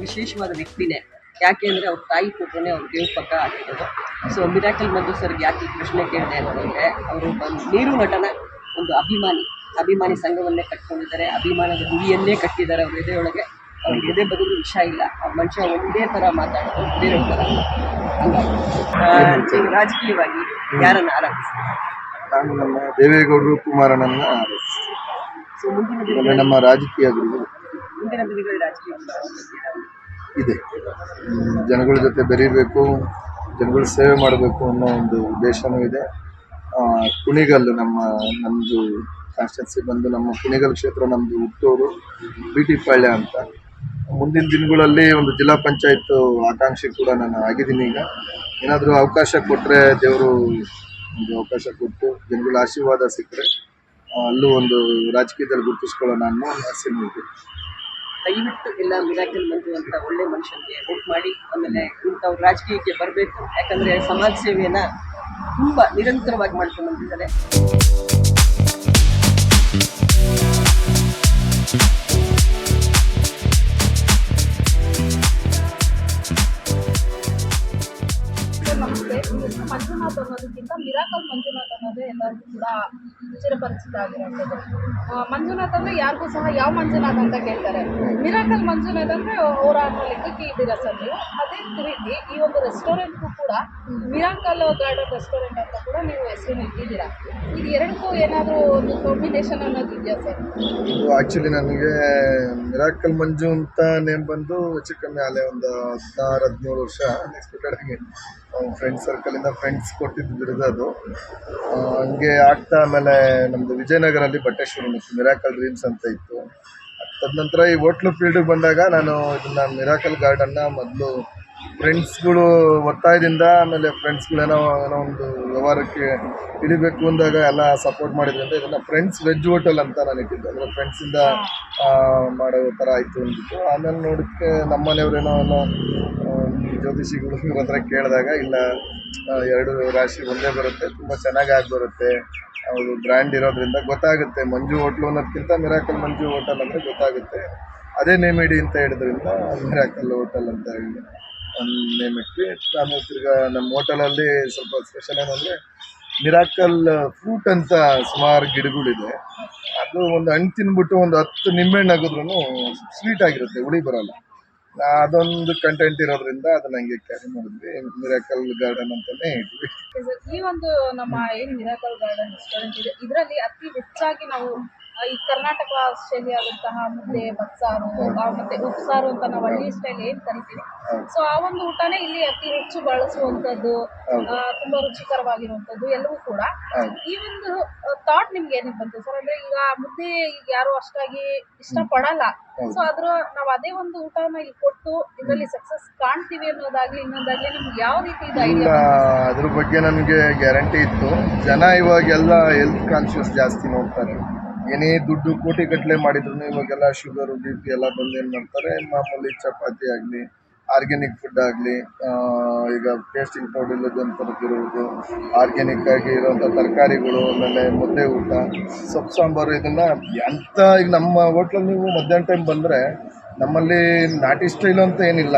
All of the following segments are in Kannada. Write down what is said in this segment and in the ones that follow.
ವಿಶೇಷವಾದ ವ್ಯಕ್ತಿನೇ. ಯಾಕೆ ಅಂದರೆ ಅವ್ರ ತಾಯಿ ಫೋಟೋನೇ ಅವ್ರ ದೇವ್ರ ಪಕ್ಕ ಹಾಕಿರೋದು. ಸೊ ಮಿರಾಕಲ್ ಮಂಜು ಸರ್ಗೆ ಯಾಕೆ ಈ ಪ್ರಶ್ನೆ ಕೇಳಿದೆ ಅಂತಂದರೆ, ಅವರು ನೀರು ನಟನ ಒಂದು ಅಭಿಮಾನಿ ಸಂಘವನ್ನೇ ಕಟ್ಕೊಂಡಿದ್ದಾರೆ. ಅಭಿಮಾನದ ಗುಡಿಯನ್ನೇ ಕಟ್ಟಿದ್ದಾರೆ ಅವ್ರ ಎದೆಯೊಳಗೆ. ಅವ್ರ ಎದೆ ಬದಲು ವಿಷ ಇಲ್ಲ. ಆ ಮನುಷ್ಯ ಒಂದೇ ಥರ ಮಾತಾಡೋದು, ಬೇರೆ ಥರ. ಹಂಗಾಗಿ ರಾಜಕೀಯವಾಗಿ ಯಾರನ್ನು ಆರಾಧಿಸ್ತಾರೆ? ನಾನು ನಮ್ಮ ದೇವೇಗೌಡರು ಕುಮಾರಣ್ಣನ ಆರಿಸ್ತೀನಿ. ಸೊ ಮುಂದಿನ ನಮ್ಮ ರಾಜಕೀಯ ಗುರುಗಳು ದಿನಗಳಲ್ಲಿ ರಾಜಕೀಯ ಇದೆ. ಜನಗಳ ಜೊತೆ ಬೆರೀಬೇಕು, ಜನಗಳ ಸೇವೆ ಮಾಡಬೇಕು ಅನ್ನೋ ಒಂದು ಉದ್ದೇಶನೂ ಇದೆ. ಕುಣಿಗಲ್ ನಮ್ಮದು ಕಾನ್ಸ್ಟಿಟ್ಯೂನ್ಸಿ ಬಂದು ನಮ್ಮ ಕುಣಿಗಲ್ ಕ್ಷೇತ್ರ ನಮ್ಮದು ಹುಟ್ಟೂರು BT ಪಾಳ್ಯ ಅಂತ. ಮುಂದಿನ ದಿನಗಳಲ್ಲಿ ಒಂದು ಜಿಲ್ಲಾ ಪಂಚಾಯತ್ ಆಕಾಂಕ್ಷಿ ಕೂಡ ನಾನು ಆಗಿದ್ದೀನಿ. ಈಗ ಏನಾದರೂ ಅವಕಾಶ ಕೊಟ್ಟರೆ, ದೇವರು ಒಂದು ಅವಕಾಶ ಕೊಟ್ಟು ಜನಗಳ ಆಶೀರ್ವಾದ ಸಿಕ್ಕರೆ ಅಲ್ಲೂ ಒಂದು ರಾಜಕೀಯದಲ್ಲಿ ಗುರುತಿಸ್ಕೊಳ್ಳೋಣ ಅನ್ನೋ ಆಸೆ ಇದೆ. ದಯವಿಟ್ಟು ಎಲ್ಲ ಮಿರಾಕಲ್ ಮಂಜು ಅಂತ ಒಳ್ಳೆ ಮನುಷ್ಯನಿಗೆ ವೋಟ್ ಮಾಡಿ, ಆಮೇಲೆ ಇಂಥವ್ರು ರಾಜಕೀಯಕ್ಕೆ ಬರಬೇಕು. ಯಾಕಂದರೆ ಸಮಾಜ ಸೇವೆಯನ್ನು ತುಂಬ ನಿರಂತರವಾಗಿ ಮಾಡ್ಕೊಂಡು ಬಂದಿದ್ದಾರೆ. ನಮಸ್ತೆ. ಮಂಜುನಾಥ್ ಅನ್ನೋದಕ್ಕಿಂತ ಮಿರಾಕಲ್ ಮಂಜುನಾಥ್ ಅನ್ನೋದೇ ಎಲ್ಲರಿಗೂ ಕೂಡ ಚಿರಪರಿಚಿತ ಆಗಿರೋಂಥದ್ದು. ಮಂಜುನಾಥ್ ಅಂದರೆ ಯಾರಿಗೂ ಸಹ ಯಾವ ಮಂಜುನಾಥ್ ಅಂತ ಕೇಳ್ತಾರೆ. ಮಿರಾಕಲ್ ಮಂಜುನಾಥ್ ಅಂದರೆ ಅವರ ಅನ್ನೋ ಲೆಕ್ಕಕ್ಕೆ ಇದ್ದೀರಾ ಸರ್ ನೀವು. ಅದೇ ರೀತಿ ಈ ಒಂದು ರೆಸ್ಟೋರೆಂಟ್ಗೂ ಕೂಡ ಮಿರಾಕಲ್ ಗಾರ್ಡನ್ ರೆಸ್ಟೋರೆಂಟ್ ಅಂತ ಕೂಡ ನೀವು ಹೆಸರನ್ನು ಇಟ್ಟಿದ್ದೀರಾ. ಇದು ಎರಡಕ್ಕೂ ಏನಾದರೂ ಒಂದು ಕಾಂಬಿನೇಷನ್ ಅನ್ನೋದು ಇದೆಯಾ ಸರ್? ಆ್ಯಕ್ಚುಲಿ ನನಗೆ ಮಿರಾಕಲ್ ಮಂಜು ಅಂತ ನೇಮ್ ಬಂದು ಹೆಚ್ಚು ಕಮ್ಮಿ ಅಲ್ಲೇ ಒಂದು 16-17 ವರ್ಷ ಅನ್ಎಕ್ಸ್ಪೆಕ್ಟೆಡ್ ಆಗಿ ಫ್ರೆಂಡ್ ಸರ್ಕಲಿಂದ ಫ್ರೆಂಡ್ಸ್ ಕೊಟ್ಟಿದ್ದು ಬಿರುದು ಅದು. ಹಂಗೆ ಆಗ್ತಾ ಆಮೇಲೆ ನಮ್ಮದು ವಿಜಯನಗರಲ್ಲಿ ಬಟ್ಟೆ ಶೋರೂಮ್ ಇತ್ತು, ಮಿರಾಕಲ್ ಡ್ರೀಮ್ಸ್ ಅಂತ ಇತ್ತು. ತದನಂತರ ಈ ಹೋಟ್ಲು ಫೀಲ್ಡಿಗೆ ಬಂದಾಗ ನಾನು ಇದನ್ನು ಮಿರಾಕಲ್ ಗಾರ್ಡನ್ನ ಮೊದಲು ಫ್ರೆಂಡ್ಸ್ಗಳು ಒತ್ತಾಯದಿಂದ, ಆಮೇಲೆ ಫ್ರೆಂಡ್ಸ್ಗಳೇನೋ ಒಂದು ವ್ಯವಹಾರಕ್ಕೆ ಇಳಿಬೇಕು ಅಂದಾಗ ಎಲ್ಲ ಸಪೋರ್ಟ್ ಮಾಡಿದ್ರಿಂದ ಇದನ್ನು ಫ್ರೆಂಡ್ಸ್ ವೆಜ್ ಹೋಟೆಲ್ ಅಂತ ನಾನು ಇಟ್ಟಿದ್ದೆ. ಅಂದರೆ ಫ್ರೆಂಡ್ಸಿಂದ ಮಾಡೋ ಥರ ಆಯಿತು ಅಂದ್ಬಿಟ್ಟು ಆಮೇಲೆ ನೋಡೋಕ್ಕೆ ನಮ್ಮ ಮನೆಯವರೇನೋ ಜ್ಯೋತಿಷಿಗಳು ಇವ್ರ ಹತ್ರ ಕೇಳಿದಾಗ, ಇಲ್ಲ 2 ರಾಶಿ ಒಂದೇ ಬರುತ್ತೆ, ತುಂಬ ಚೆನ್ನಾಗಿ ಆಗಿ ಬರುತ್ತೆ, ಅವರು ಬ್ರ್ಯಾಂಡ್ ಇರೋದ್ರಿಂದ ಗೊತ್ತಾಗುತ್ತೆ. ಮಂಜು ಹೋಟ್ಲು ಅನ್ನೋದಕ್ಕಿಂತ ಮಿರಾಕಲ್ ಮಂಜು ಹೋಟೆಲ್ ಅಂದರೆ ಗೊತ್ತಾಗುತ್ತೆ, ಅದೇ ನೇಮ್ ಇಡಿ ಅಂತ ಹೇಳಿದ್ರಿಂದ ಮಿರಾಕಲ್ ಹೋಟೆಲ್ ಅಂತ ಹೇಳಿ ಒಂದು ನೇಮ್ ಇಟ್ವಿ. ಆಮೇಲೆ ತಿರ್ಗಾ ನಮ್ಮ ಹೋಟೆಲಲ್ಲಿ ಸ್ವಲ್ಪ ಸ್ಪೆಷಲ್ ಏನಂದರೆ ಮಿರಾಕಲ್ ಫ್ರೂಟ್ ಅಂತ ಸುಮಾರು ಗಿಡಗಳಿದೆ. ಅದು ಒಂದು ಹಣ್ಣು ತಿಂದ್ಬಿಟ್ಟು ಒಂದು 10 ನಿಂಬೆಹಣ್ಣು ಆಗಿದ್ರೂ ಸ್ವೀಟ್ ಆಗಿರುತ್ತೆ, ಹುಳಿ ಬರೋಲ್ಲ. ಅದೊಂದು ಕಂಟೆಂಟ್ ಇರೋದ್ರಿಂದ ಅದನ್ನ ಹಂಗೆ ಕ್ಯಾರಿ ಮಾಡಿದ್ವಿ, ಮಿರಾಕಲ್ ಗಾರ್ಡನ್ ಅಂತಲೇ ಇಟ್ವಿ. ಈ ಒಂದು ನಮ್ಮ ಏನು ಮಿರಾಕಲ್ ಗಾರ್ಡನ್ ರೆಸ್ಟೋರೆಂಟ್ ಇದೆ, ಇದರಲ್ಲಿ ಅತಿ ಹೆಚ್ಚಾಗಿ ನಾವು ಈ ಕರ್ನಾಟಕ ಶೈಲಿಯಾದಂತಹ ಮುದ್ದೆ, ಬಸ್ಸಾರು ಮತ್ತು ಉಪ್ಸಾರು ಅಂತ ನಾವು ಹಳ್ಳಿ ಸ್ಟೈಲ್ ಏನು ಕರಿತೀವಿ, ಸೊ ಆ ಒಂದು ಊಟನೇ ಇಲ್ಲಿ ಅತಿ ಹೆಚ್ಚು ಬಳಸುವಂಥದ್ದು, ತುಂಬ ರುಚಿಕರವಾಗಿರುವಂಥದ್ದು ಎಲ್ಲವೂ ಕೂಡ. ಈ ಒಂದು ಥಾಟ್ ನಿಮ್ಗೆ ಏನಕ್ಕೆ ಬಂತು ಸರ್? ಅಂದರೆ ಈಗ ಮುದ್ದೆ ಈಗ ಯಾರು ಅಷ್ಟಾಗಿ ಇಷ್ಟಪಡಲ್ಲ, ಸೊ ನಾವು ಅದೇ ಒಂದು ಊಟನ ಇಲ್ಲಿ ಕೊಟ್ಟು ಇದರಲ್ಲಿ ಸಕ್ಸಸ್ ಕಾಣ್ತೀವಿ ಅನ್ನೋದಾಗ್ಲಿ ಇನ್ನೊಂದಾಗ್ಲಿ ನಿಮ್ಗೆ ಯಾವ ರೀತಿ ಇದು ಐಡಿಯಾ? ಅದ್ರ ಬಗ್ಗೆ ನನಗೆ ಗ್ಯಾರಂಟಿ ಇತ್ತು. ಜನ ಇವಾಗೆಲ್ಲ ಹೆಲ್ತ್ ಕಾನ್ಷಿಯಸ್ ಜಾಸ್ತಿ ನೋಡ್ತಾರೆ. ಏನೇ ದುಡ್ಡು ಕೋಟಿಗಟ್ಟಲೆ ಮಾಡಿದ್ರು ಇವಾಗೆಲ್ಲ ಶುಗರು BP ಎಲ್ಲ ಬಂದು ಏನು ಮಾಡ್ತಾರೆ, ಮಾಮೂಲಿ ಚಪಾತಿ ಆಗಲಿ, ಆರ್ಗ್ಯಾನಿಕ್ ಫುಡ್ ಆಗಲಿ, ಈಗ ಟೇಸ್ಟಿಂಗ್ ಪೌಡರ್ ಇಲ್ಲದಂಥದ್ದು, ಆರ್ಗ್ಯಾನಿಕ್ ಆಗಿ ಇರೋವಂಥ ತರಕಾರಿಗಳು, ಆಮೇಲೆ ಮುದ್ದೆ ಊಟ, ಸೊಪ್ಪು ಸಾಂಬಾರು, ಇದನ್ನು ಎಂಥ ಈಗ ನಮ್ಮ ಹೋಟ್ಲಲ್ಲಿ ನೀವು ಮಧ್ಯಾಹ್ನ ಟೈಮ್ ಬಂದರೆ ನಮ್ಮಲ್ಲಿ ನಾಟಿ ಸ್ಟೈಲು ಅಂತ ಏನಿಲ್ಲ.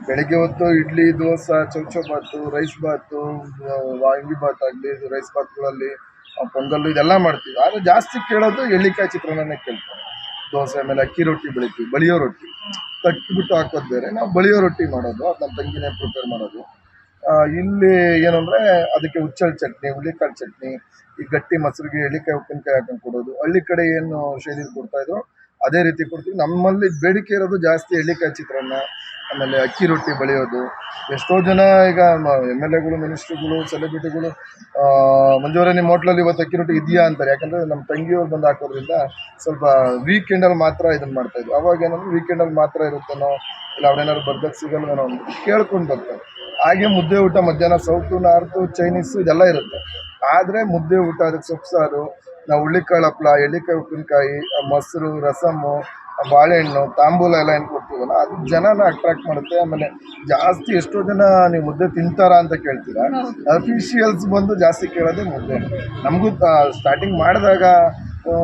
ಬೆಳಗ್ಗೆ ಹೊತ್ತು ಇಡ್ಲಿ, ದೋಸೆ, ಚೌಚೌಬಾತು, ರೈಸ್ ಬಾತು, ವಾಂಗಿಬಾತ್ ಆಗಲಿ, ರೈಸ್ ಬಾತ್ಗಳಲ್ಲಿ ಪೊಂಗಲ್ಲು ಇದೆಲ್ಲ ಮಾಡ್ತೀವಿ. ಆದರೆ ಜಾಸ್ತಿ ಕೇಳೋದು ಎಳ್ಳಿಕಾಯಿ ಚಿತ್ರಾನ್ನನೇ ಕೇಳ್ತಾರೆ. ದೋಸೆ, ಆಮೇಲೆ ಅಕ್ಕಿ ರೊಟ್ಟಿ ಬೆಳಿತೀವಿ, ಬಳಿಯೋ ರೊಟ್ಟಿ ತಟ್ಟಿಬಿಟ್ಟು ಹಾಕೋದು ಬೇರೆ, ನಾವು ಬಳಿಯೋ ರೊಟ್ಟಿ ಮಾಡೋದು, ಅದು ನಮ್ಮ ತಂಗಿನೇ ಪ್ರಿಪೇರ್ ಮಾಡೋದು. ಇಲ್ಲಿ ಏನಂದರೆ ಅದಕ್ಕೆ ಹುಚ್ಚಳ ಚಟ್ನಿ, ಹುಳಿಕಾಳು ಚಟ್ನಿ, ಈ ಗಟ್ಟಿ ಮೊಸರಿಗೆ ಎಳ್ಳಿಕಾಯಿ ಉಪ್ಪಿನಕಾಯಿ ಹಾಕೊಂಡು ಕೊಡೋದು. ಹಳ್ಳಿ ಕಡೆ ಏನು ಶೈಲಿಯಲ್ಲಿ ಕೊಡ್ತಾಯಿದ್ರು ಅದೇ ರೀತಿ ಕೊಡ್ತೀವಿ. ನಮ್ಮಲ್ಲಿ ಬೇಡಿಕೆ ಇರೋದು ಜಾಸ್ತಿ ಎಳ್ಳಿಕಾಯಿ ಚಿತ್ರಾನ್ನ, ಆಮೇಲೆ ಅಕ್ಕಿ ರೊಟ್ಟಿ ಬೆಳೆಯೋದು. ಎಷ್ಟೋ ಜನ ಈಗ MLAಗಳು, ಮಿನಿಸ್ಟ್ರುಗಳು, ಸೆಲೆಬ್ರಿಟಿಗಳು ಮಂಜುವರೇ ನಿಮ್ಮ ಹೋಟ್ಲಲ್ಲಿ ಇವತ್ತು ಅಕ್ಕಿ ರೊಟ್ಟಿ ಇದೆಯಾ ಅಂತಾರೆ. ಯಾಕಂದರೆ ನಮ್ಮ ತಂಗಿಯವ್ರು ಬಂದು ಹಾಕೋದ್ರಿಂದ ಸ್ವಲ್ಪ ವೀಕೆಂಡಲ್ಲಿ ಮಾತ್ರ ಇದನ್ನು ಮಾಡ್ತಾಯಿದ್ವಿ. ಅವಾಗ ಏನಂದ್ರೆ ವೀಕೆಂಡಲ್ಲಿ ಮಾತ್ರ ಇರುತ್ತೇನೋ, ಇಲ್ಲ ಅವ್ರೇನಾದ್ರು ಬರ್ಬೇಕು ಸಿಗಲ್ವೇನೋ ಅಂತ ಕೇಳ್ಕೊಂಡು ಬರ್ತಾರೆ. ಹಾಗೆ ಮುದ್ದೆ ಊಟ ಮಧ್ಯಾಹ್ನ ಸೌತು, ನಾರ್ತು, ಚೈನೀಸು ಇದೆಲ್ಲ ಇರುತ್ತೆ. ಆದರೆ ಮುದ್ದೆ ಊಟ, ಅದಕ್ಕೆ ಸೊಪ್ಪು ಸಾರು, ನಾವು ಹುಳ್ಳಿಕಾಳು ಹಪ್ಪಳ, ಎಳ್ಳಿಕಾಯಿ ಉಪ್ಪಿನಕಾಯಿ, ಮೊಸರು, ರಸಮ್ಮು, ಬಾಳೆಹಣ್ಣು, ತಾಂಬೂಲ ಎಲ್ಲ ಏನು ಕೊಡ್ತೀವಲ್ಲ, ಅದು ಜನನ ಅಟ್ರಾಕ್ಟ್ ಮಾಡುತ್ತೆ. ಆಮೇಲೆ ಜಾಸ್ತಿ ಎಷ್ಟೋ ಜನ ನೀವು ಮುದ್ದೆ ತಿಂತಾರಾ ಅಂತ ಕೇಳ್ತೀರಾ, ಅಫಿಷಿಯಲ್ಸ್ ಬಂದು ಜಾಸ್ತಿ ಕೇಳೋದೇ ಮುದ್ದೆ. ನಮಗೂ ಸ್ಟಾರ್ಟಿಂಗ್ ಮಾಡಿದಾಗ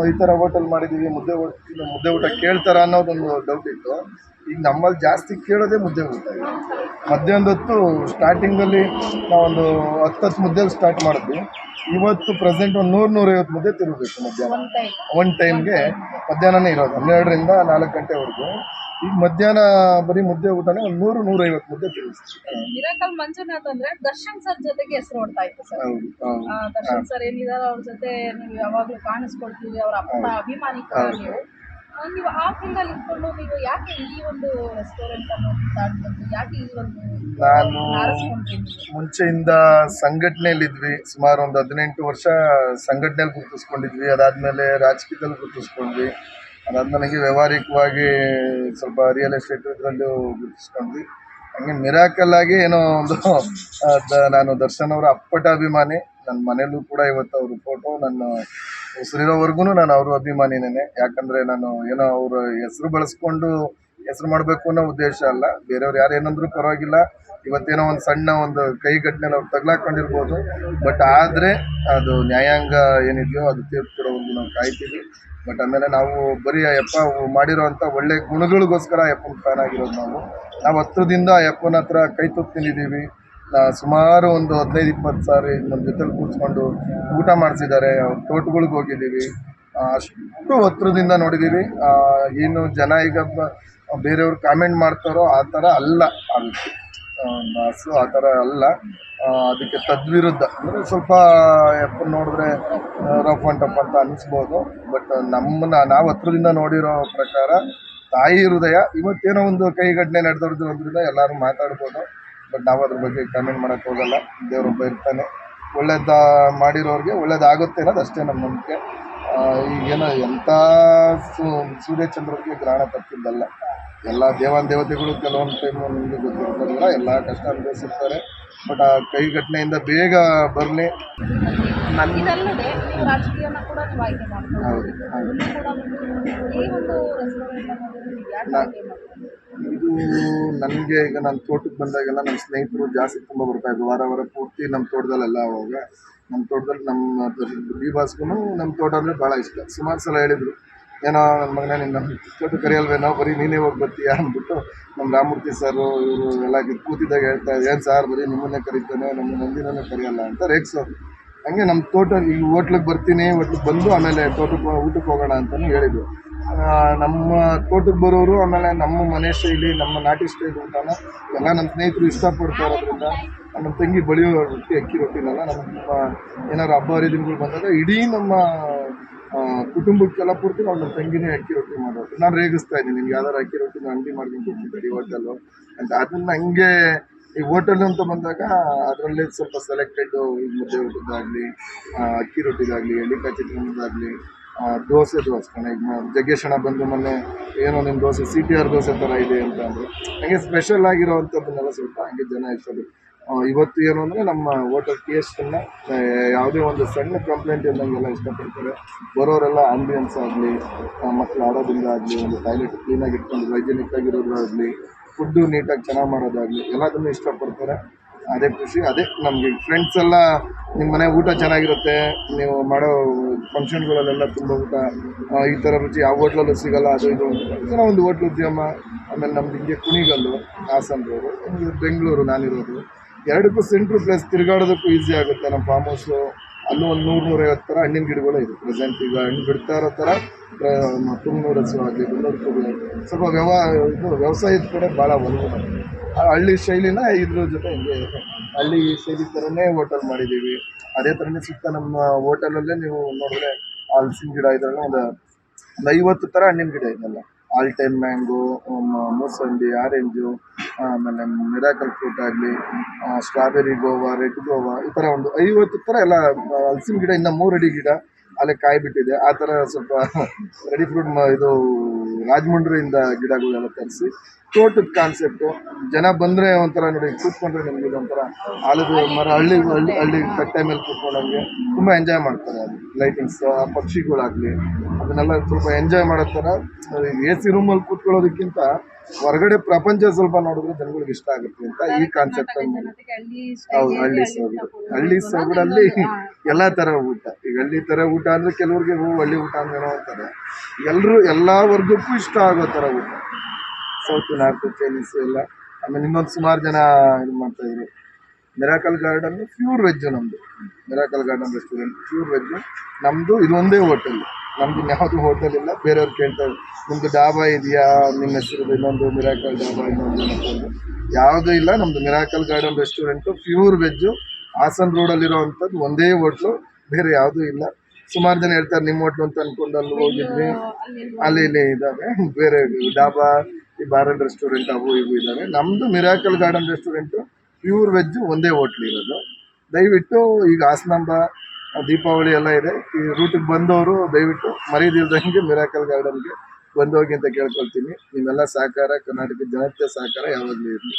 ಈ ಥರ ಹೋಟೆಲ್ ಮಾಡಿದ್ದೀವಿ, ಮುದ್ದೆ ಊಟ ಕೇಳ್ತಾರ ಅನ್ನೋದೊಂದು ಡೌಟ್ ಇತ್ತು. ಈಗ ನಮ್ಮಲ್ಲಿ ಜಾಸ್ತಿ ಕೇಳೋದೇ ಮುದ್ದೆ ಊಟ ಈಗ. ಮಧ್ಯಾಹ್ನದ ಹೊತ್ತು ಸ್ಟಾರ್ಟಿಂಗಲ್ಲಿ ನಾವೊಂದು 10 ಮುದ್ದೆಲಿ ಸ್ಟಾರ್ಟ್ ಮಾಡಿದ್ವಿ. ಇವತ್ತು ಪ್ರೆಸೆಂಟ್ ಒಂದು 100-150 ಮುದ್ದೆ ತಿರುಗಬೇಕು ಮಧ್ಯಾಹ್ನ. ಒಂದ್ ಟೈಮ್ ಒನ್ ಟೈಮ್ಗೆ ಮಧ್ಯಾಹ್ನನೇ ಇರೋದು 12ರಿಂದ 4 ಗಂಟೆವರೆಗೂ. ಈಗ ಮಧ್ಯಾಹ್ನ ಬರೀ ಮುದ್ದೆ ಊಟನೇ ಒಂದು 100-150 ಮುದ್ದೆ ತಿರುಗಿಸ್ತೀವಿ. ಮಿರಾಕಲ್ ಮಂಜುನಾಥ್ ಅಂದ್ರೆ ದರ್ಶನ್ ಸರ್ ಜೊತೆಗೆ ಹೆಸರು ಓಡ್ತಾ ಇತ್ತು ಸರ್. ಹೌದು ಹೌದು. ದರ್ಶನ್ ಸರ್ ಏನಿದಾರೆ ಅವ್ರ ಜೊತೆ ನೀವು ಯಾವಾಗ್ಲೂ ಕಾಣಿಸ್ಕೊಳ್ತೀವಿ, ಅವರ ಅಪ್ಪ ಅಭಿಮಾನಿ ಕೂಡ ನೀವು. ನೀವು ಆ ಫೀಲ್ಡ್ ಅಲ್ಲಿ ಇಟ್ಕೊಂಡು ನೀವು ಯಾಕೆ ಈ ಒಂದು ರೆಸ್ಟೋರೆಂಟ್ ಅನ್ನು ಸ್ಟಾರ್ಟ್ ಮಾಡಿದ್ರಿ, ಯಾಕೆ ಈ ಒಂದು ನಾನು ಆರಿಸ್ಕೊಂಡ್ರಿ ನೀವು? ಮುಂಚೆಯಿಂದ ಸಂಘಟನೆಯಲ್ಲಿದ್ವಿ. ಸುಮಾರು ಒಂದು 18 ವರ್ಷ ಸಂಘಟನೆಯಲ್ಲಿ ಗುರುತಿಸ್ಕೊಂಡಿದ್ವಿ. ಅದಾದಮೇಲೆ ರಾಜಕೀಯದಲ್ಲಿ ಗುರುತಿಸ್ಕೊಂಡ್ವಿ. ಅದಾದ್ಮೇಲೆ ನನಗೆ ವ್ಯಾವಹಾರಿಕವಾಗಿ ಸ್ವಲ್ಪ ರಿಯಲ್ ಎಸ್ಟೇಟ್ ಇದರಲ್ಲೂ ಗುರುತಿಸ್ಕೊಂಡ್ವಿ. ಹಂಗೆ ಮಿರಾಕಲ್ ಆಗಿ ಏನೋ ಒಂದು ನಾನು ದರ್ಶನ್ ಅವರ ಅಪ್ಪಟ ಅಭಿಮಾನಿ. ನನ್ನ ಮನೇಲೂ ಕೂಡ ಇವತ್ತು ಅವ್ರ ಫೋಟೋ ನನ್ನ ಉಸಿರಿರೋವರೆಗೂ ನಾನು ಅವ್ರ ಅಭಿಮಾನಿನೇ. ಯಾಕಂದರೆ ನಾನು ಏನೋ ಅವ್ರ ಹೆಸರು ಬಳಸ್ಕೊಂಡು ಹೆಸರು ಮಾಡಬೇಕು ಅನ್ನೋ ಉದ್ದೇಶ ಅಲ್ಲ. ಬೇರೆಯವ್ರು ಯಾರು ಏನಂದ್ರೂ ಪರವಾಗಿಲ್ಲ. ಇವತ್ತೇನೋ ಒಂದು ಸಣ್ಣ ಒಂದು ಕೈಗಟ್ಟಿನಲ್ಲಿ ಅವ್ರು ತಗ್ಲಾಕೊಂಡಿರ್ಬೋದು. ಬಟ್ ಆದರೆ ಅದು ನ್ಯಾಯಾಂಗ ಏನಿದೆಯೋ ಅದು ತೀರ್ಪು ಕೊಡೋವರೆಗೂ ನಾವು ಕಾಯ್ತೀವಿ. ಬಟ್ ಆಮೇಲೆ ನಾವು ಬರೀ ಅಯ್ಯಪ್ಪ ಮಾಡಿರೋವಂಥ ಒಳ್ಳೆ ಗುಣಗಳಿಗೋಸ್ಕರ ಅಯ್ಯಪ್ಪನ ಫ್ಯಾನ್ ಆಗಿರೋದು. ನಾವು ಹತ್ರದಿಂದ ಅಯ್ಯಪ್ಪನ ಹತ್ರ ಕೈ ತುತ್ತು ತಿಂದಿದ್ದೀವಿ. ಸುಮಾರು ಒಂದು 15-20 ಸಾರಿ ನಮ್ಮ ಜೊತೆಲಿ ಕೂತ್ಕೊಂಡು ಊಟ ಮಾಡಿಸಿದ್ದಾರೆ. ಅವ್ರ ತೋಟಗಳಿಗೆ ಹೋಗಿದ್ದೀವಿ. ಅಷ್ಟು ಹತ್ರದಿಂದ ನೋಡಿದ್ದೀವಿ. ಏನು ಜನ ಈಗ ಬೇರೆಯವ್ರು ಕಾಮೆಂಟ್ ಮಾಡ್ತಾರೋ ಆ ಥರ ಅಲ್ಲ. ಆ ವ್ಯಕ್ತಿ ಬಾಸು ಆ ಥರ ಅಲ್ಲ. ಅದಕ್ಕೆ ತದ್ವಿರುದ್ಧ ಅಂದರೆ ಸ್ವಲ್ಪ ಅಯ್ಯಪ್ಪನ ನೋಡಿದ್ರೆ ರಫ್ ಆ್ಯಂಡ್ ಟಫ್ ಅಂತ ಅನ್ನಿಸ್ಬೋದು. ಬಟ್ ನಾವು ಹತ್ರದಿಂದ ನೋಡಿರೋ ಪ್ರಕಾರ ತಾಯಿ ಹೃದಯ. ಇವತ್ತೇನೋ ಒಂದು ಕೈಗಟ್ಟನೆ ನಡೆದೋದ್ರಿಂದ ಎಲ್ಲರೂ ಮಾತಾಡ್ಬೋದು. ಬಟ್ ನಾವು ಅದ್ರ ಬಗ್ಗೆ ಕಮೆಂಟ್ ಮಾಡೋಕ್ಕೆ ಹೋಗಲ್ಲ. ದೇವರೊಬ್ಬ ಇರ್ತಾನೆ. ಒಳ್ಳೇದು ಮಾಡಿರೋರಿಗೆ ಒಳ್ಳೇದಾಗುತ್ತೆ ಅನ್ನೋದು ಅಷ್ಟೇ ನಮ್ಮ ನಂಬಿಕೆ. ಈಗೇನೋ ಎಂಥ ಸೂರ್ಯಚಂದ್ರರಿಗೆ ಗ್ರಹಣ ತಪ್ಪಿದ್ದಲ್ಲ. ಎಲ್ಲ ದೇವತೆಗಳು ಕೆಲವೊಂದು ಟೈಮು ನಿಮಗೆ ಗೊತ್ತಿರೋದಿಲ್ಲ, ಎಲ್ಲ ಕಷ್ಟ ಅನುಭವಿಸಿರ್ತಾರೆ. ಬಟ್ ಆ ಕೈಘಟನೆಯಿಂದ ಬೇಗ ಬರಲಿ. ಇದಲ್ಲದೆ ನೀವು ರಾಜಕೀಯನ ಕೂಡ ನೀವು ಆಯ್ಕೆ ಮಾಡ್ಕೊಳ್ಳಿ. ಹೌದು ಅದನ್ನು ಕೂಡ ನೀವು ಈ ಒಂದು ರೆಸ್ಟೋರೆಂಟ್ ಅನ್ನೋದನ್ನು ನೀವು ಯಾಕೆ ಆಯ್ಕೆ ಮಾಡ್ಕೊಳ್ಳಿ? ಇದು ನನಗೆ ಈಗ ನಾನು ತೋಟಕ್ಕೆ ಬಂದಾಗೆಲ್ಲ ನಮ್ಮ ಸ್ನೇಹಿತರು ಜಾಸ್ತಿ ತುಂಬ ಬರ್ತಾಯಿದ್ರು. ವಾರ ಪೂರ್ತಿ ನಮ್ಮ ತೋಟದಲ್ಲೆಲ್ಲ. ಅವಾಗ ನಮ್ಮ ತೋಟದಲ್ಲಿ ನಮ್ಮ ಡಿ ಬಾಸ್ಗೂ ನಮ್ಮ ತೋಟ ಅಂದರೆ ಭಾಳ ಇಷ್ಟ. ಸುಮಾರು ಸಲ ಹೇಳಿದರು, ಏನೋ ನನ್ನ ಮಗನೇ ನಿನ್ನ ತೋಟ ಕರೆಯಲ್ವೇನೋ, ಬರೀ ನೀನೇ ಹೋಗಿ ಬರ್ತೀಯಾ ಅಂದ್ಬಿಟ್ಟು ನಮ್ಮ ರಾಮಮೂರ್ತಿ ಸರು ಇವರು ಎಲ್ಲ ಕೂತಿದ್ದಾಗ ಹೇಳ್ತಾ ಇದ್ರು, ಏನು ಸಾರ್ ಬರೀ ನಿಮ್ಮನ್ನೇ ಕರೀತಾನೆ, ನಮ್ಮ ನಂದಿನೇ ಕರೆಯಲ್ಲ ಅಂತ ರೇಗ್ಸೋರು. ಹಂಗೆ ನಮ್ಮ ತೋಟ ಈಗ ಹೋಟ್ಲಿಗೆ ಬರ್ತೀನಿ, ಹೋಟ್ಲಿಗೆ ಬಂದು ಆಮೇಲೆ ಊಟಕ್ಕೆ ಹೋಗೋಣ ಅಂತಲೂ ಹೇಳಿದರು. ನಮ್ಮ ತೋಟಕ್ಕೆ ಬರೋರು ಆಮೇಲೆ ನಮ್ಮ ಮನೆ ಶೈಲಿ, ನಮ್ಮ ನಾಟಿ ಸ್ಟೈಲ್ ಊಟನ ಎಲ್ಲ ನಮ್ಮ ಸ್ನೇಹಿತರು ಇಷ್ಟಪಡ್ತಾ ಇರೋದ್ರಿಂದ ನಮ್ಮ ತಂಗಿ ಬಳಿಯೋ ರೊಟ್ಟಿ, ಅಕ್ಕಿ ರೊಟ್ಟಿನೆಲ್ಲ ನಮ್ಮ ಏನಾದ್ರು ಹಬ್ಬ ಹರಿದಿನಗಳು ಬಂದಾಗ ಇಡೀ ನಮ್ಮ ಕುಟುಂಬಕ್ಕೆಲ್ಲ ಪೂರ್ತಿ ನಾವು ನಮ್ಮ ತಂಗಿನೇ ಅಕ್ಕಿ ರೊಟ್ಟಿ ಮಾಡೋದು. ನಾನು ರೇಗಿಸ್ತಾ ಇದ್ದೀನಿ, ನಿಮ್ಗೆ ಯಾವ್ದಾರು ಅಕ್ಕಿ ರೊಟ್ಟಿನ ಅಂಗಡಿ ಮಾಡ್ಕೊಂಡು ಕೊಡ್ತಿದ್ದಾರೆ ಹೋಟೆಲ್ಲು ಅಂತ. ಅದನ್ನು ಹಂಗೆ ಈ ಹೋಟೆಲ್ ಅಂತ ಬಂದಾಗ ಅದರಲ್ಲೇ ಸ್ವಲ್ಪ ಸೆಲೆಕ್ಟೆಡ್ ಮುದ್ದೆ ಊಟದ್ದಾಗಲಿ, ಅಕ್ಕಿ ರೊಟ್ಟಿದಾಗಲಿ, ಎಳ್ಳಿಕಾಯಿ ಚಿತ್ರಾನ್ನದಾಗಲಿ, ದೋಸೆದು ಅಷ್ಟೇ. ಈಗ ಜಗ್ಗೇಶಣ್ಣ ಬಂದು ಮೊನ್ನೆ ಏನೋ ನಿಮ್ಮ ದೋಸೆ CTR ದೋಸೆ ಥರ ಇದೆ ಅಂತ ಅಂದರು. ಹಾಗೆ ಸ್ಪೆಷಲ್ ಆಗಿರೋವಂಥದ್ದನ್ನೆಲ್ಲ ಸ್ವಲ್ಪ ಹಂಗೆ ಜನ ಇಷ್ಟಪಟ್ಟು ಇವತ್ತು ಏನು ಅಂದರೆ ನಮ್ಮ ಹೋಟೆಲ್ ಟೇಸ್ಟನ್ನು ಯಾವುದೇ ಒಂದು ಸಣ್ಣ ಕಂಪ್ಲೇಂಟ್ ಇಲ್ಲದಂಗೆಲ್ಲ ಇಷ್ಟಪಡ್ತಾರೆ. ಬರೋರೆಲ್ಲ ಆಂಬಿಯನ್ಸ್ ಆಗಲಿ, ಮಕ್ಕಳು ಆಡೋದ್ರಿಂದ ಆಗಲಿ, ಒಂದು ಟಾಯ್ಲೆಟ್ ಕ್ಲೀನಾಗಿ ಇಟ್ಕೊಂಡು ಹೈಜಿನಿಕ್ ಆಗಿರೋದಾಗಲಿ, ಫುಡ್ಡು ನೀಟಾಗಿ ಚೆನ್ನಾಗಿ ಮಾಡೋದಾಗಲಿ ಎಲ್ಲದನ್ನು ಇಷ್ಟಪಡ್ತಾರೆ. ಅದೇ ಖುಷಿ. ಅದೇ ನಮಗೆ ಫ್ರೆಂಡ್ಸ್ ಎಲ್ಲ ನಿಮ್ಮ ಮನೆ ಊಟ ಚೆನ್ನಾಗಿರುತ್ತೆ, ನೀವು ಮಾಡೋ ಫಂಕ್ಷನ್ಗಳಲ್ಲೆಲ್ಲ ತುಂಬ ಊಟ ಈ ಥರ ರುಚಿ ಯಾವ ಹೋಟ್ಲಲ್ಲೂ ಸಿಗೋಲ್ಲ, ಅದು ಇದು ಅಂತ ಒಂದು ಹೋಟ್ಲು ಉದ್ಯಮ. ಆಮೇಲೆ ನಮ್ದು ಹಿಂಗೆ ಕುಣಿಗಲ್ಲು, ಹಾಸನದವರು, ಬೆಂಗಳೂರು ನಾನಿರೋದು, ಎರಡಕ್ಕೂ ಸೆಂಟ್ರ್ ಪ್ಲೇಸ್, ತಿರುಗಾಡೋದಕ್ಕೂ ಈಸಿ ಆಗುತ್ತೆ. ನಮ್ಮ ಫಾರ್ಮ್ ಹೌಸು ಅಲ್ಲೂ ಒಂದು 100-150 ಥರ ಹಣ್ಣಿನ ಗಿಡಗಳು ಇದೆ ಪ್ರೆಸೆಂಟ್. ಈಗ ಹಣ್ಣು ಬಿಡ್ತಾ ಇರೋ ಥರ ತುಮಕೂರು ಹಸು ಆಗಲಿ, ಬೆಂಗಳೂರು ಸ್ವಲ್ಪ ವ್ಯವಸಾಯದ ಕಡೆ ಭಾಳ ಒಲವು. ಹಳ್ಳಿ ಶೈಲಿನ ಇದ್ರ ಜೊತೆ ಹಿಂಗೆ ಹಳ್ಳಿ ಶೈಲಿ ಥರನೇ ಹೋಟೆಲ್ ಮಾಡಿದ್ದೀವಿ. ಅದೇ ಥರನೇ ಸುತ್ತ ನಮ್ಮ ಹೋಟೆಲಲ್ಲೇ ನೀವು ನೋಡಿದ್ರೆ ಹಲಸಿನ ಗಿಡ ಇದೆಲ್ಲ ಒಂದು 50 ಥರ ಹಣ್ಣಿನ ಗಿಡ ಇದೆಲ್ಲ. ಆಲ್ ಟೈಮ್ ಮ್ಯಾಂಗೋ, ಮೂಸಂಬಿ, ಆರೆಂಜು, ಆಮೇಲೆ ಮಿರಾಕಲ್ ಫ್ರೂಟ್ ಆಗಲಿ, ಸ್ಟ್ರಾಬೆರಿ ಗೋವಾ, ರೆಡ್ ಗೋವಾ, ಈ ಥರ ಒಂದು 50 ಥರ ಎಲ್ಲ ಹಲಸಿನ ಗಿಡ. ಇನ್ನು 3 ಅಡಿ ಗಿಡ ಅಲ್ಲೇ ಕಾಯಿ ಬಿಟ್ಟಿದೆ. ಆ ಥರ ಸ್ವಲ್ಪ ರೆಡಿ ಫ್ರೂಟ್ ಇದು ರಾಜಮುಂಡ್ರಿಯಿಂದ ಗಿಡಗಳೆಲ್ಲ ತರಿಸಿ ತೋಟದ ಕಾನ್ಸೆಪ್ಟು. ಜನ ಬಂದರೆ ಒಂಥರ ನೋಡಿ ಕೂತ್ಕೊಂಡ್ರೆ ನಿಮಗೆ ಒಂಥರ ಆಲದ ಮರ, ಹಳ್ಳಿ ಕಟ್ಟೆ ಮೇಲೆ ಕೂತ್ಕೊಂಡಂಗೆ ತುಂಬ ಎಂಜಾಯ್ ಮಾಡ್ತಾರೆ. ಅದು ಲೈಟಿಂಗ್ಸ್, ಆ ಪಕ್ಷಿಗಳಾಗಲಿ ಅದನ್ನೆಲ್ಲ ಸ್ವಲ್ಪ ಎಂಜಾಯ್ ಮಾಡೋ ಥರ. AC ರೂಮಲ್ಲಿ ಕೂತ್ಕೊಳ್ಳೋದಕ್ಕಿಂತ ಹೊರಗಡೆ ಪ್ರಪಂಚ ಸ್ವಲ್ಪ ನೋಡಿದ್ರೆ ಜನಗಳಿಗೆ ಇಷ್ಟ ಆಗುತ್ತೆ ಅಂತ ಈ ಕಾನ್ಸೆಪ್ಟ್ ಅನ್ನು. ಹೌದು, ಹಳ್ಳಿ ಸೊಗಡಲ್ಲಿ ಎಲ್ಲ ಥರ ಊಟ. ಈಗ ಹಳ್ಳಿ ಥರ ಊಟ ಅಂದರೆ ಕೆಲವ್ರಿಗೆ ಹಳ್ಳಿ ಊಟ ಅಂದೇನೋ ಅಂತಾರೆ. ಎಲ್ಲರೂ ಎಲ್ಲ ವರ್ಗಕ್ಕೂ ಇಷ್ಟ ಆಗೋ ಥರ ಊಟ. ಸೌತ್ ನಾರ್ತ್ ಚೈನೀಸ್ ಎಲ್ಲ. ಆಮೇಲೆ ಇನ್ನೊಂದು ಸುಮಾರು ಜನ ಇದು ಮಾಡ್ತಾ ಇದ್ರು. ಮಿರಾಕಲ್ ಗಾರ್ಡನ್ ಪ್ಯೂರ್ ವೆಜ್ ನಮ್ಮದು. Miracle garden restaurant pure veg ನಮ್ಮದು. ಇದು ಒಂದೇ ಹೋಟೆಲ್, ನಮ್ದು ಇನ್ಯಾವುದು ಹೋಟೆಲ್ ಇಲ್ಲ. ಬೇರೆಯವ್ರು ಕೇಳ್ತಾರೆ ನಿಮ್ಮದು ಡಾಬಾ ಇದೆಯಾ, ನಿಮ್ಮ ಹೆಸರು ಇನ್ನೊಂದು ಮಿರಾಕಲ್ ಡಾಬಾ ಇನ್ನೊಂದು ಮತ್ತೊಂದು, ಯಾವುದೂ ಇಲ್ಲ. ನಮ್ಮದು miracle garden restaurant pure veg. Hassan ರೋಡಲ್ಲಿರೋವಂಥದ್ದು ಒಂದೇ ಹೋಟ್ಲು, ಬೇರೆ ಯಾವುದೂ ಇಲ್ಲ. ಸುಮಾರು ಜನ ಹೇಳ್ತಾರೆ ನಿಮ್ಮ ಹೋಟ್ಲು ಅಂತ ಅಂದ್ಕೊಂಡು ಅಲ್ಲಿ ಹೋಗಿದ್ವಿ, ಅಲ್ಲಿ ಇಲ್ಲಿ ಇದ್ದಾವೆ ಬೇರೆ ಡಾಬಾ, ಈ ಬಾರ್ ಅಂಡ್ ರೆಸ್ಟೋರೆಂಟ್ ಅವು ಇವು ಇದ್ದಾವೆ. ನಮ್ಮದು miracle garden restaurant pure veg ಒಂದೇ ಹೋಟ್ಲ್ ಇರೋದು. ದಯವಿಟ್ಟು ಈಗ ಹಾಸನಾಂಬ ದೀಪಾವಳಿ ಎಲ್ಲ ಇದೆ, ಈ ರೂಟಿಗೆ ಬಂದವರು ದಯವಿಟ್ಟು ಮರೀದಿಲ್ದಂಗೆ ಮಿರಾಕಲ್ ಗಾರ್ಡನ್ಗೆ ಬಂದೋಗಿ ಅಂತ ಕೇಳ್ಕೊಳ್ತೀನಿ. ನಿಮ್ಮೆಲ್ಲ ಸಹಕಾರ, ಕರ್ನಾಟಕದ ಜನತೆ ಸಹಕಾರ ಯಾವಾಗಲೂ ಇರಲಿ.